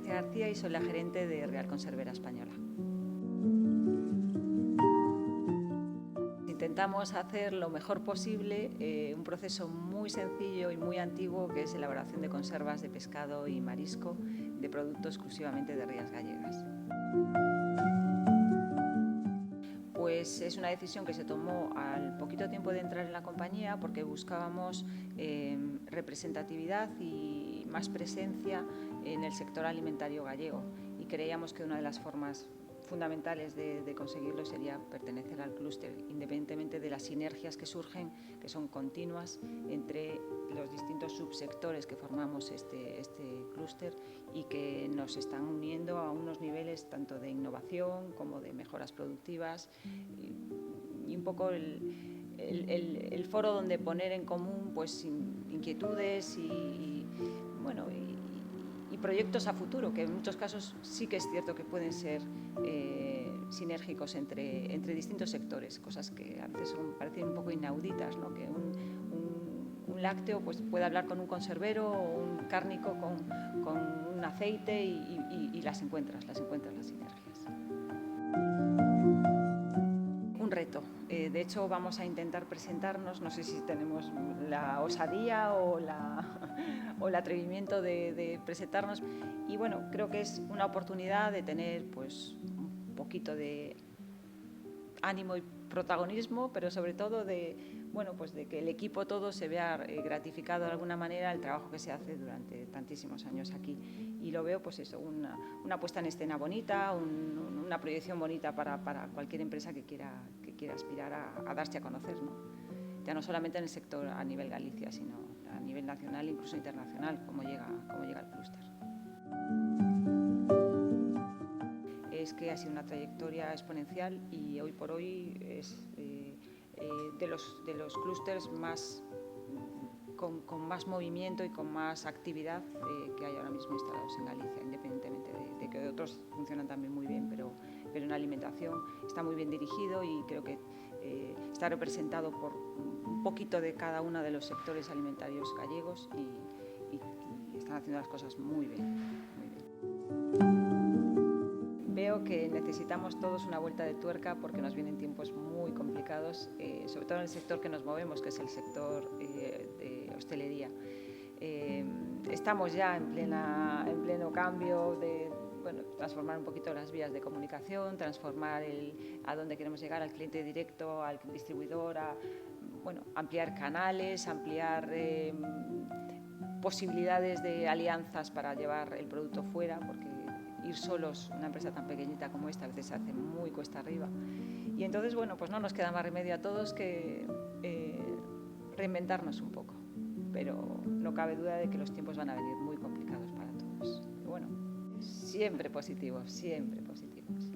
Grecia García y soy la gerente de Real Conservera Española. Intentamos hacer lo mejor posible un proceso muy sencillo y muy antiguo que es elaboración de conservas de pescado y marisco de productos exclusivamente de rías gallegas. Pues es una decisión que se tomó al poquito tiempo de entrar en la compañía porque buscábamos representatividad y más presencia en el sector alimentario gallego y creíamos que una de las formas fundamentales de conseguirlo sería pertenecer al clúster, independientemente de las sinergias que surgen, que son continuas entre los distintos subsectores que formamos este clúster y que nos están uniendo a unos niveles tanto de innovación como de mejoras productivas y un poco el foro donde poner en común pues inquietudes y proyectos a futuro, que en muchos casos sí que es cierto que pueden ser sinérgicos entre distintos sectores, cosas que antes parecían un poco inauditas, ¿no? Que un lácteo pues, puede hablar con un conservero o un cárnico con un aceite y las encuentras las sinergias. Un reto. De hecho, vamos a intentar presentarnos, no sé si tenemos la osadía o el atrevimiento de presentarnos. Y bueno, creo que es una oportunidad de tener pues, un poquito de ánimo y protagonismo, pero sobre todo de que el equipo todo se vea gratificado de alguna manera el trabajo que se hace durante tantísimos años aquí. Y lo veo pues eso, una puesta en escena bonita, una proyección bonita para cualquier empresa que quiera aspirar a darse a conocer, ¿no? Ya no solamente en el sector a nivel Galicia, sino a nivel nacional e incluso internacional, como llega el clúster. Es que ha sido una trayectoria exponencial y hoy por hoy es de los clústeres con más movimiento y con más actividad que hay ahora mismo instalados en Galicia, independientemente de que otros funcionan también muy bien, pero en alimentación está muy bien dirigido y creo que está representado por un poquito de cada uno de los sectores alimentarios gallegos y están haciendo las cosas muy bien, muy bien. Veo que necesitamos todos una vuelta de tuerca porque nos vienen tiempos muy complicados, sobre todo en el sector que nos movemos, que es el sector de hostelería. Estamos ya en pleno cambio de transformar un poquito las vías de comunicación, transformar a dónde queremos llegar, al cliente directo, al distribuidor, ampliar canales, ampliar posibilidades de alianzas para llevar el producto fuera, porque ir solos, una empresa tan pequeñita como esta, a veces se hace muy cuesta arriba. Y entonces, pues no nos queda más remedio a todos que reinventarnos un poco. Pero no cabe duda de que los tiempos van a venir muy complicados para todos. Y siempre positivos, siempre positivos.